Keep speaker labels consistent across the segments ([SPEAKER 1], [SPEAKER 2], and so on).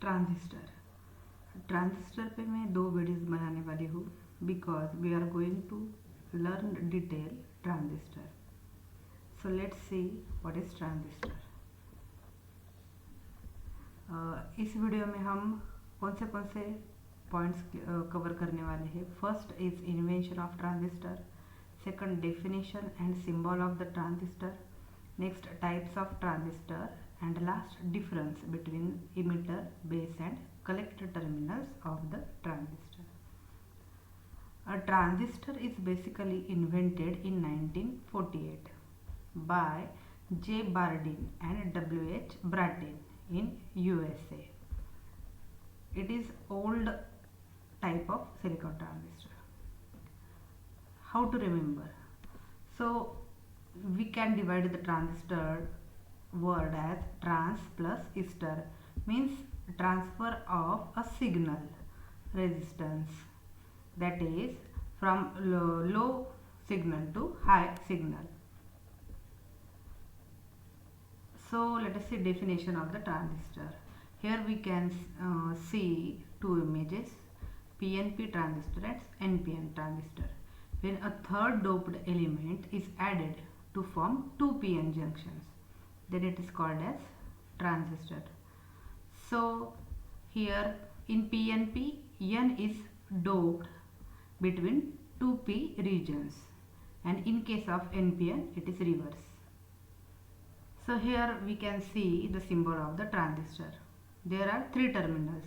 [SPEAKER 1] Transistor transistor पे मैं 2 videos बनाने वाली हूँ because we are going to learn detail transistor. So let's see what is transistor. इस वीडियो में हम कौन से पॉइंट्स कवर करने वाले हैं. First is invention of transistor, second definition and symbol of the transistor, next types of transistor, and last difference between emitter, base and collector terminals of the transistor. A transistor is basically invented in 1948 by J. Bardeen and W. H. Brattain in USA. It is old type of silicon transistor. How to remember? So we can divide the transistor word as trans plus istor, means transfer of a signal resistance, that is from low signal to high signal. So let us see definition of the transistor. Here we can see two images, PNP transistor and NPN transistor. When a third doped element is added to form two PN junctions, then it is called as transistor. So here in PNP, N is doped between two P regions, and in case of NPN it is reverse. So here we can see the symbol of the transistor. There are three terminals.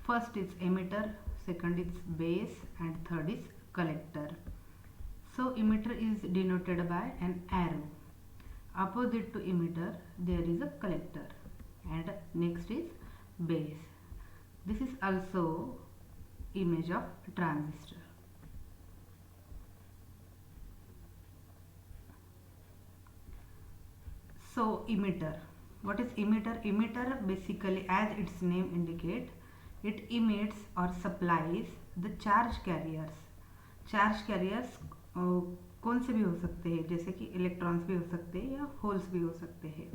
[SPEAKER 1] First is emitter, second is base, and third is collector. So emitter is denoted by an arrow. Opposite to emitter there is a collector, and next is base. This is also image of transistor. So emitter, what is emitter? Emitter basically, as its name indicate, it emits or supplies the charge carriers. Charge carriers कौन से भी हो सकते हैं, जैसे कि electrons भी हो सकते हैं या होल्स भी हो सकते हैं.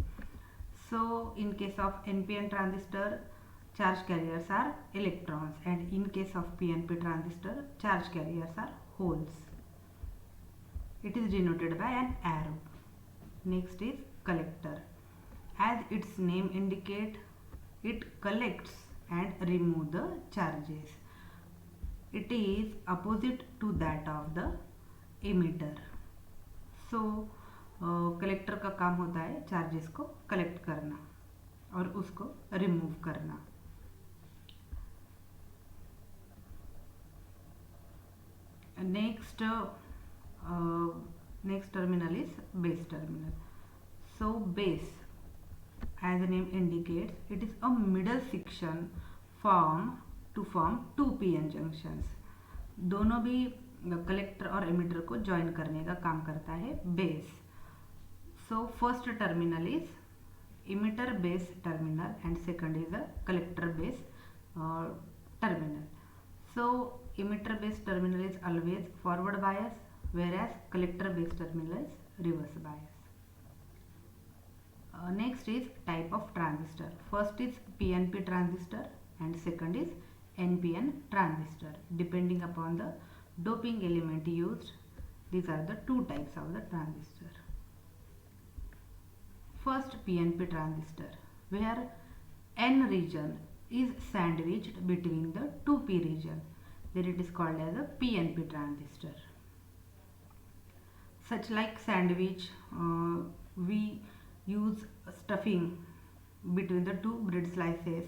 [SPEAKER 1] So in case of NPN transistor charge carriers are electrons, and in case of PNP transistor charge carriers are holes. It is denoted by an arrow. Next is collector. As its name indicate, it collects and remove the charges. It is opposite to that of the emitter. So collector का काम होता है charges को collect करना और उसको remove करना. Next terminal is base terminal. So base, as the name indicates, it is a middle section to form two PN junctions. दोनों भी कलेक्टर और एमिटर को ज्वाइन करने का काम करता है base. So first terminal is emitter base terminal and second is a collector base terminal. So emitter base terminal is always forward bias, whereas collector base terminal is reverse bias. Next is type of transistor. First is PNP transistor and second is NPN transistor. Depending upon the doping element used, these are the two types of the transistor. First, PNP transistor, where N region is sandwiched between the two P region, then it is called as a PNP transistor. Such like sandwich, we use stuffing between the two bread slices.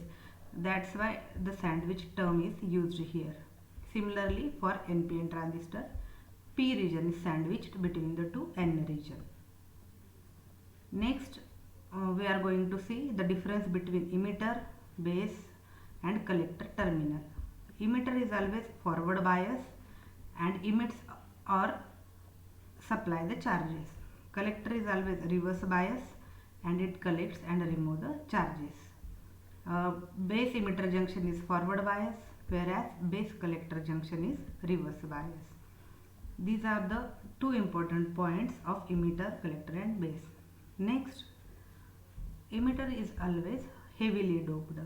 [SPEAKER 1] That's why the sandwich term is used here. Similarly, for NPN transistor, P region is sandwiched between the two N region. Next, we are going to see the difference between emitter, base and collector terminal. Emitter is always forward bias and emits or supply the charges. Collector is always reverse bias and it collects and remove the charges. Base emitter junction is forward bias, whereas base collector junction is reverse bias. These are the two important points of emitter, collector and base. Next, emitter is always heavily doped.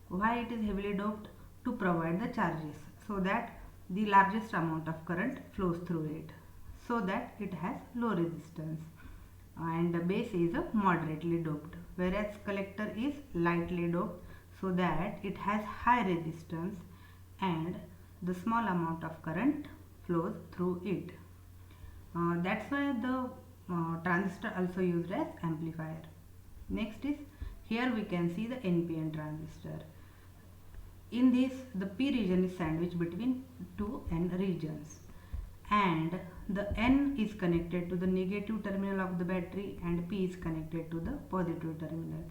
[SPEAKER 1] Why it is heavily doped? To provide the charges so that the largest amount of current flows through it, so that it has low resistance. And the base is moderately doped, whereas collector is lightly doped so that it has high resistance and the small amount of current flows through it. That's why the transistor also used as amplifier. Next is, here we can see the NPN transistor. In this, the P region is sandwiched between two N regions, and the N is connected to the negative terminal of the battery and P is connected to the positive terminal.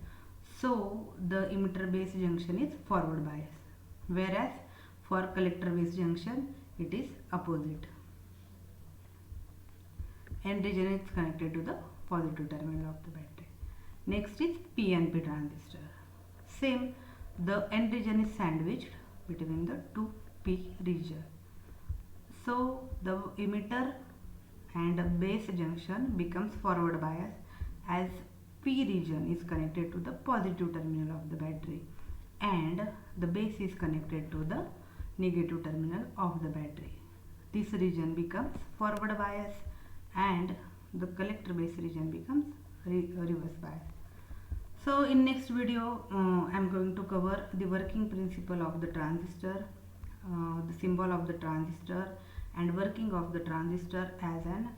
[SPEAKER 1] So the emitter base junction is forward bias, whereas for collector base junction it is opposite. N region is connected to the positive terminal of the battery. Next is PNP transistor. Same, the N region is sandwiched between the two P region. So the emitter and base junction becomes forward bias as P region is connected to the positive terminal of the battery and the base is connected to the negative terminal of the battery. This region becomes forward bias and the collector base region becomes reverse bias. So in next video I am going to cover the working principle of the transistor, the symbol of the transistor and working of the transistor as an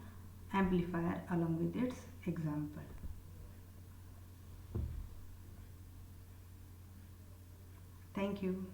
[SPEAKER 1] amplifier along with its example. Thank you.